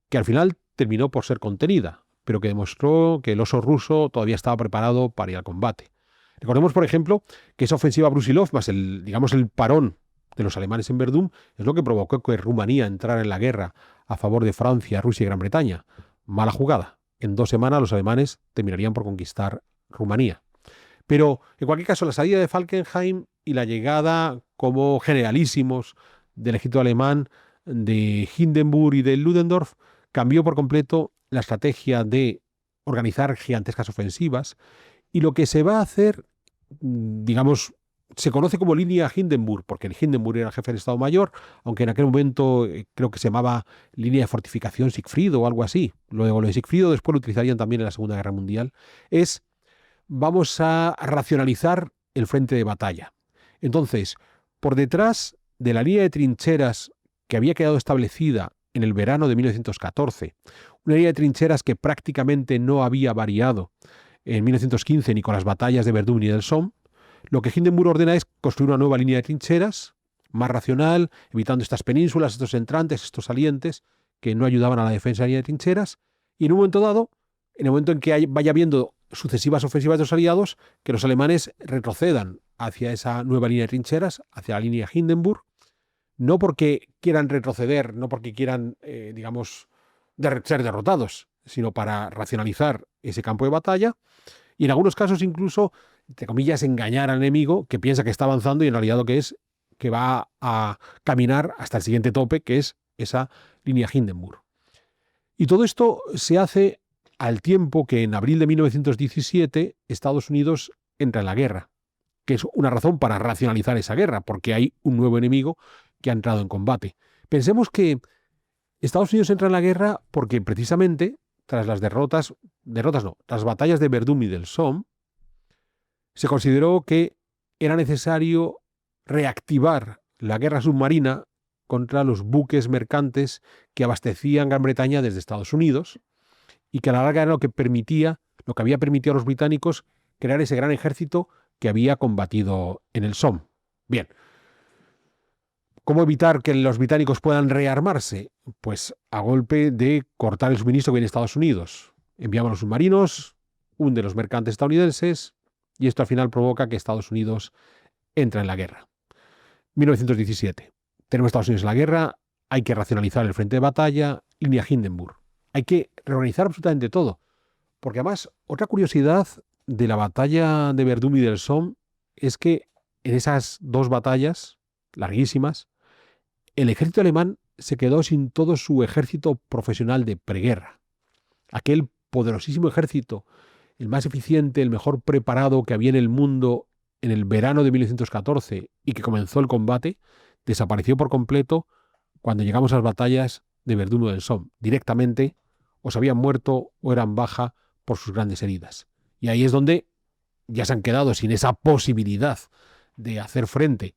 que al final terminó por ser contenida, pero que demostró que el oso ruso todavía estaba preparado para ir al combate. Recordemos, por ejemplo, que esa ofensiva Brusilov, más el parón de los alemanes en Verdún, es lo que provocó que Rumanía entrara en la guerra a favor de Francia, Rusia y Gran Bretaña. Mala jugada. En 2 semanas los alemanes terminarían por conquistar Rumanía. Pero, en cualquier caso, la salida de Falkenhayn y la llegada como generalísimos del ejército alemán de Hindenburg y de Ludendorff cambió por completo la estrategia de organizar gigantescas ofensivas, y lo que se va a hacer, digamos, se conoce como línea Hindenburg, porque el Hindenburg era el jefe del Estado Mayor, aunque en aquel momento creo que se llamaba línea de fortificación Sigfrido o algo así. Luego lo de Sigfrido después lo utilizarían también en la Segunda Guerra Mundial. Vamos a racionalizar el frente de batalla. Entonces, por detrás de la línea de trincheras que había quedado establecida en el verano de 1914, una línea de trincheras que prácticamente no había variado en 1915 ni con las batallas de Verdún ni del Somme, lo que Hindenburg ordena es construir una nueva línea de trincheras, más racional, evitando estas penínsulas, estos entrantes, estos salientes, que no ayudaban a la defensa de la línea de trincheras, y en un momento dado, en el momento en que vaya habiendo sucesivas ofensivas de los aliados, que los alemanes retrocedan hacia esa nueva línea de trincheras, hacia la línea Hindenburg, no porque quieran retroceder, no porque quieran, ser derrotados, sino para racionalizar ese campo de batalla, y en algunos casos incluso, entre comillas, engañar al enemigo que piensa que está avanzando y en realidad lo que es que va a caminar hasta el siguiente tope, que es esa línea Hindenburg. Y todo esto se hace al tiempo que en abril de 1917 Estados Unidos entra en la guerra, que es una razón para racionalizar esa guerra, porque hay un nuevo enemigo que ha entrado en combate. Pensemos que Estados Unidos entra en la guerra porque precisamente tras las las batallas de Verdún y del Somme, se consideró que era necesario reactivar la guerra submarina contra los buques mercantes que abastecían Gran Bretaña desde Estados Unidos y que a la larga era lo que había permitido a los británicos crear ese gran ejército que había combatido en el Somme. Bien. ¿Cómo evitar que los británicos puedan rearmarse? Pues a golpe de cortar el suministro que viene de Estados Unidos. Enviamos los submarinos, hunde los mercantes estadounidenses y esto al final provoca que Estados Unidos entra en la guerra. 1917. Tenemos Estados Unidos en la guerra, hay que racionalizar el frente de batalla, línea Hindenburg. Hay que reorganizar absolutamente todo. Porque además, otra curiosidad de la batalla de Verdún y del Somme es que en esas dos batallas larguísimas, el ejército alemán se quedó sin todo su ejército profesional de preguerra. Aquel poderosísimo ejército, el más eficiente, el mejor preparado que había en el mundo en el verano de 1914 y que comenzó el combate, desapareció por completo cuando llegamos a las batallas de Verdún o del Somme. Directamente o se habían muerto o eran baja por sus grandes heridas. Y ahí es donde ya se han quedado sin esa posibilidad de hacer frente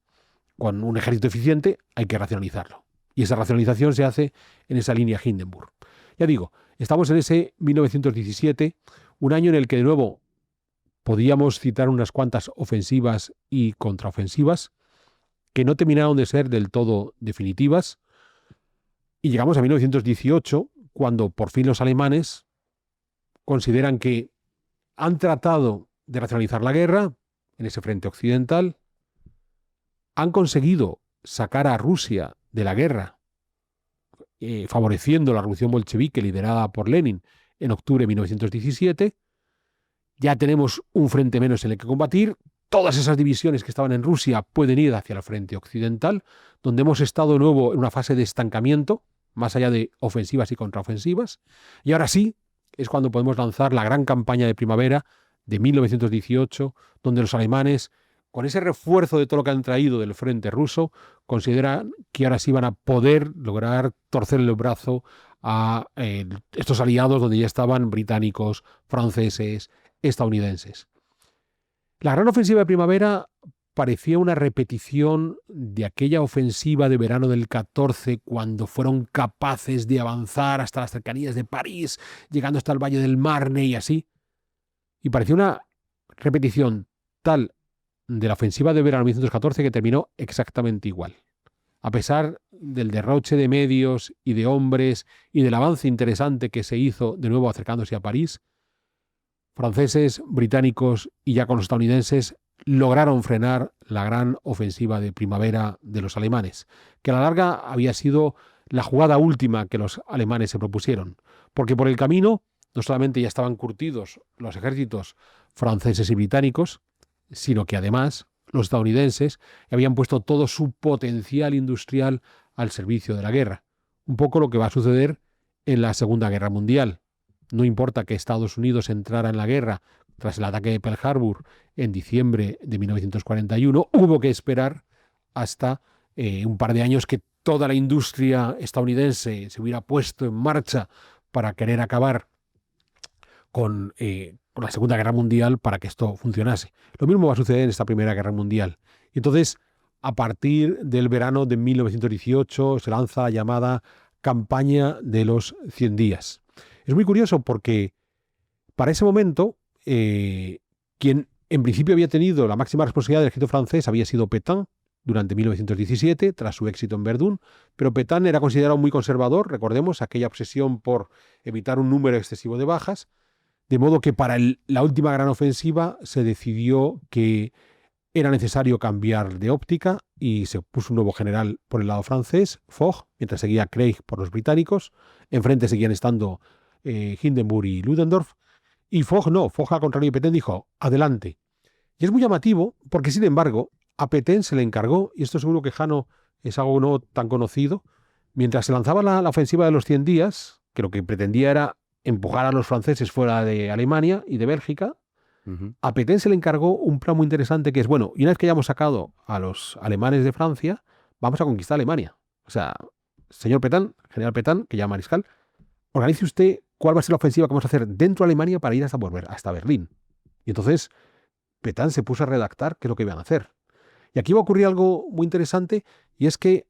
con un ejército eficiente, hay que racionalizarlo. Y esa racionalización se hace en esa línea Hindenburg. Ya digo, estamos en ese 1917, un año en el que de nuevo podíamos citar unas cuantas ofensivas y contraofensivas que no terminaron de ser del todo definitivas. Y llegamos a 1918, cuando por fin los alemanes consideran que han tratado de racionalizar la guerra en ese frente occidental, han conseguido sacar a Rusia de la guerra, favoreciendo la revolución bolchevique liderada por Lenin en octubre de 1917. Ya tenemos un frente menos en el que combatir. Todas esas divisiones que estaban en Rusia pueden ir hacia el frente occidental, donde hemos estado de nuevo en una fase de estancamiento, más allá de ofensivas y contraofensivas. Y ahora sí, es cuando podemos lanzar la gran campaña de primavera de 1918, donde los alemanes, con ese refuerzo de todo lo que han traído del frente ruso, consideran que ahora sí van a poder lograr torcer el brazo a estos aliados donde ya estaban británicos, franceses, estadounidenses. La gran ofensiva de primavera parecía una repetición de aquella ofensiva de verano del 14, cuando fueron capaces de avanzar hasta las cercanías de París, llegando hasta el Valle del Marne y así. Y parecía una repetición tal de la ofensiva de verano de 1914 que terminó exactamente igual. A pesar del derroche de medios y de hombres y del avance interesante que se hizo de nuevo acercándose a París, franceses, británicos y ya con los estadounidenses lograron frenar la gran ofensiva de primavera de los alemanes, que a la larga había sido la jugada última que los alemanes se propusieron, porque por el camino no solamente ya estaban curtidos los ejércitos franceses y británicos, sino que además los estadounidenses habían puesto todo su potencial industrial al servicio de la guerra. Un poco lo que va a suceder en la Segunda Guerra Mundial. No importa que Estados Unidos entrara en la guerra tras el ataque de Pearl Harbor en diciembre de 1941, hubo que esperar hasta un par de años que toda la industria estadounidense se hubiera puesto en marcha para querer acabar con la Segunda Guerra Mundial para que esto funcionase. Lo mismo va a suceder en esta Primera Guerra Mundial. Y entonces, a partir del verano de 1918, se lanza la llamada Campaña de los 100 días. Es muy curioso porque para ese momento, quien en principio había tenido la máxima responsabilidad del ejército francés había sido Pétain durante 1917, tras su éxito en Verdún, pero Pétain era considerado muy conservador, recordemos aquella obsesión por evitar un número excesivo de bajas, de modo que para la última gran ofensiva se decidió que era necesario cambiar de óptica y se puso un nuevo general por el lado francés, Foch, mientras seguía Craig por los británicos. Enfrente seguían estando Hindenburg y Ludendorff. Y Foch no, Foch al contrario de Pétain dijo, adelante. Y es muy llamativo porque, sin embargo, a Pétain se le encargó, y esto seguro que Jano es algo no tan conocido, mientras se lanzaba la ofensiva de los 100 días, que lo que pretendía era empujar a los franceses fuera de Alemania y de Bélgica, a Pétain se le encargó un plan muy interesante que es, bueno, y una vez que hayamos sacado a los alemanes de Francia, vamos a conquistar Alemania. O sea, señor Pétain, general Pétain, que ya mariscal, organice usted cuál va a ser la ofensiva que vamos a hacer dentro de Alemania para ir hasta Berlín. Y entonces Pétain se puso a redactar qué es lo que iban a hacer. Y aquí va a ocurrir algo muy interesante, y es que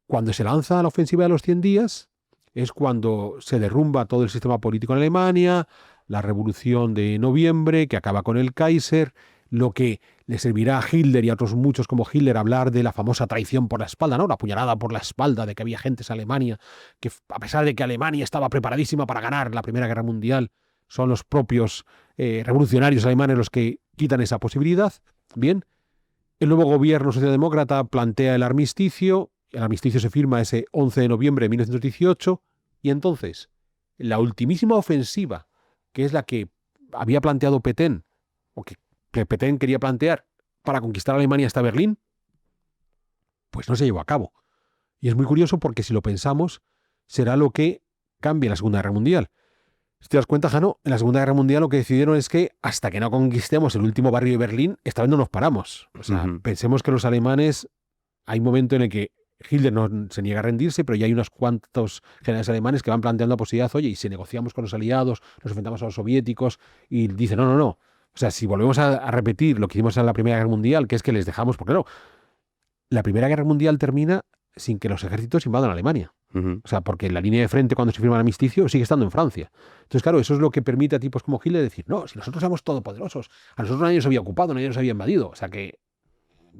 cuando se lanza la ofensiva de los 100 días, es cuando se derrumba todo el sistema político en Alemania, la revolución de noviembre, que acaba con el Kaiser, lo que le servirá a Hitler y a otros muchos como Hitler hablar de la famosa traición por la espalda, ¿no? La puñalada por la espalda, de que había gentes en Alemania, que a pesar de que Alemania estaba preparadísima para ganar la Primera Guerra Mundial, son los propios revolucionarios alemanes los que quitan esa posibilidad. Bien, el nuevo gobierno socialdemócrata plantea el armisticio se firma ese 11 de noviembre de 1918, y entonces la ultimísima ofensiva, que es la que había planteado Pétain, o que Pétain quería plantear para conquistar Alemania hasta Berlín, pues no se llevó a cabo. Y es muy curioso porque si lo pensamos, será lo que cambie la Segunda Guerra Mundial. Si te das cuenta, Jano, en la Segunda Guerra Mundial lo que decidieron es que hasta que no conquistemos el último barrio de Berlín, esta vez no nos paramos. O sea, pensemos que los alemanes, hay un momento en el que Hitler no se niega a rendirse, pero ya hay unos cuantos generales alemanes que van planteando la posibilidad, oye, y si negociamos con los aliados, nos enfrentamos a los soviéticos, y dicen, no. O sea, si volvemos a repetir lo que hicimos en la Primera Guerra Mundial, que es que les dejamos, porque no, la Primera Guerra Mundial termina sin que los ejércitos invadan Alemania. O sea, porque la línea de frente cuando se firma el armisticio sigue estando en Francia. Entonces, claro, eso es lo que permite a tipos como Hitler decir, no, si nosotros somos todopoderosos, a nosotros nadie nos había ocupado, nadie nos había invadido, o sea que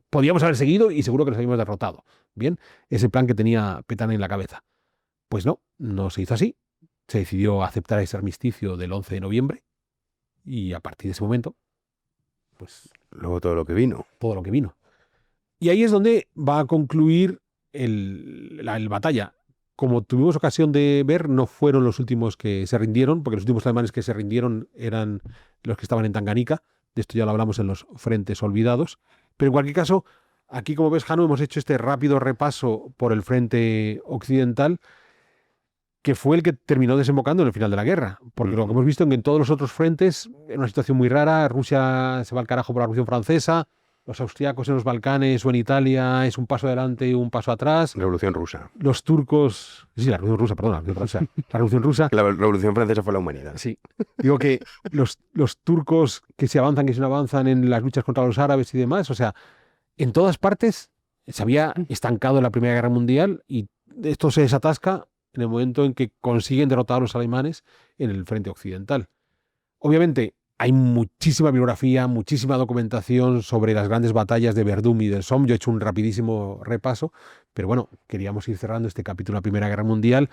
podíamos haber seguido y seguro que nos habíamos derrotado. Bien, ese plan que tenía Pétain en la cabeza. Pues no se hizo así. Se decidió aceptar ese armisticio del 11 de noviembre y a partir de ese momento, pues... Luego todo lo que vino. Todo lo que vino. Y ahí es donde va a concluir la batalla. Como tuvimos ocasión de ver, no fueron los últimos que se rindieron, porque los últimos alemanes que se rindieron eran los que estaban en Tanganica. De esto ya lo hablamos en los frentes olvidados. Pero en cualquier caso, aquí, como ves, Jano, hemos hecho este rápido repaso por el frente occidental, que fue el que terminó desembocando en el final de la guerra. Porque lo que hemos visto es que en todos los otros frentes, en una situación muy rara, Rusia se va al carajo por la Revolución Francesa, los austriacos en los Balcanes o en Italia es un paso adelante y un paso atrás. Revolución rusa. Los turcos... Sí, la Revolución Rusa, perdón, la Revolución Rusa. La Revolución Francesa fue la humanidad. Sí. Digo que los turcos que se avanzan, que se no avanzan en las luchas contra los árabes y demás, o sea, en todas partes se había estancado en la Primera Guerra Mundial y esto se desatasca en el momento en que consiguen derrotar a los alemanes en el frente occidental. Obviamente, hay muchísima bibliografía, muchísima documentación sobre las grandes batallas de Verdún y del Somme. Yo he hecho un rapidísimo repaso, pero bueno, queríamos ir cerrando este capítulo de la Primera Guerra Mundial,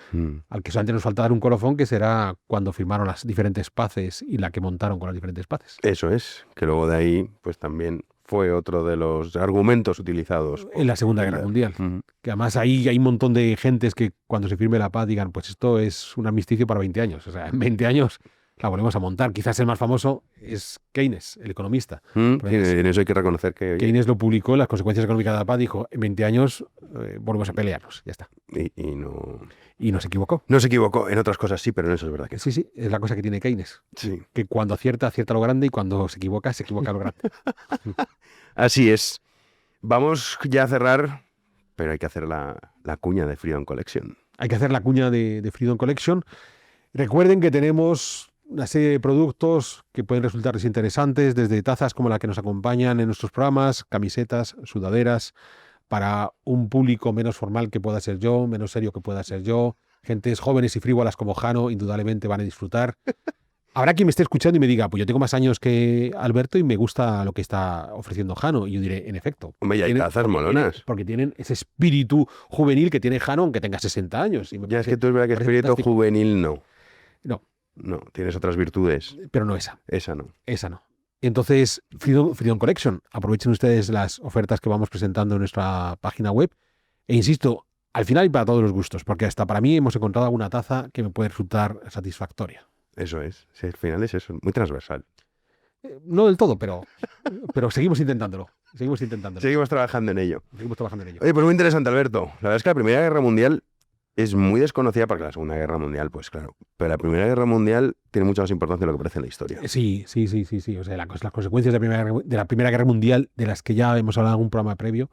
al que solamente nos falta dar un colofón, que será cuando firmaron las diferentes paces y la que montaron con las diferentes paces. Eso es, que luego de ahí, pues también fue otro de los argumentos utilizados en la Segunda Guerra Mundial. Que además ahí hay un montón de gentes que cuando se firme la paz digan, pues esto es un armisticio para 20 años. O sea, en 20 años la volvemos a montar. Quizás el más famoso es Keynes, el economista. En eso hay que reconocer que... Keynes lo publicó en las consecuencias económicas de la paz, dijo, en 20 años volvemos a pelearnos, ya está. Y no se equivocó. No se equivocó, en otras cosas sí, pero en eso es verdad que sí, es la cosa que tiene Keynes. Sí. Que cuando acierta lo grande y cuando se equivoca lo grande. Así es. Vamos ya a cerrar, pero hay que hacer la cuña de Freedom Collection. Hay que hacer la cuña de Freedom Collection. Recuerden que tenemos una serie de productos que pueden resultarles interesantes, desde tazas como la que nos acompañan en nuestros programas, camisetas, sudaderas, para un público menos formal que pueda ser yo, menos serio que pueda ser yo. Gentes jóvenes y frívolas como Jano, indudablemente van a disfrutar. Habrá quien me esté escuchando y me diga, pues yo tengo más años que Alberto y me gusta lo que está ofreciendo Jano. Y yo diré, en efecto. Hombre, ya hay tazas molonas. Porque tienen ese espíritu juvenil que tiene Jano, aunque tenga 60 años. Y ya es que tú es verdad que espíritu juvenil no. No. No, tienes otras virtudes. Pero no esa. Esa no. Esa no. Entonces, Freedom Collection. Aprovechen ustedes las ofertas que vamos presentando en nuestra página web. E insisto, al final y para todos los gustos, porque hasta para mí hemos encontrado alguna taza que me puede resultar satisfactoria. Eso es. Sí, al final es eso. Muy transversal. No del todo, pero seguimos intentándolo. Seguimos trabajando en ello. Oye, pues muy interesante, Alberto. La verdad es que la Primera Guerra Mundial es muy desconocida porque la Segunda Guerra Mundial, pues claro. Pero la Primera Guerra Mundial tiene mucha más importancia de lo que parece en la historia. Sí. O sea, las consecuencias de la Primera Guerra Mundial, de las que ya hemos hablado en un programa previo,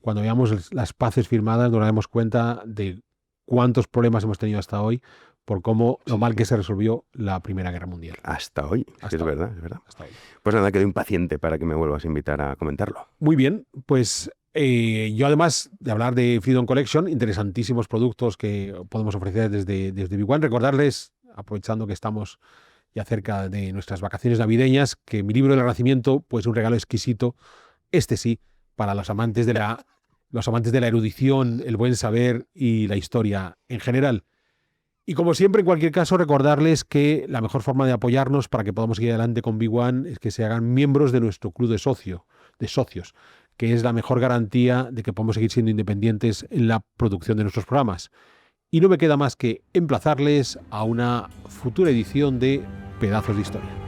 cuando veamos las paces firmadas, nos daremos cuenta de cuántos problemas hemos tenido hasta hoy por cómo lo mal que se resolvió la Primera Guerra Mundial. Hasta hoy, Hasta es hoy. verdad, es verdad. Hasta hoy. Pues nada, quedo impaciente para que me vuelvas a invitar a comentarlo. Muy bien, pues yo además de hablar de Freedom Collection, interesantísimos productos que podemos ofrecer desde Big One, recordarles, aprovechando que estamos ya cerca de nuestras vacaciones navideñas, que mi libro del Renacimiento, pues un regalo exquisito, este sí, para los amantes de la erudición, el buen saber y la historia en general. Y como siempre, en cualquier caso, recordarles que la mejor forma de apoyarnos para que podamos seguir adelante con Big One es que se hagan miembros de nuestro club de socios, que es la mejor garantía de que podamos seguir siendo independientes en la producción de nuestros programas. Y no me queda más que emplazarles a una futura edición de Pedazos de Historia.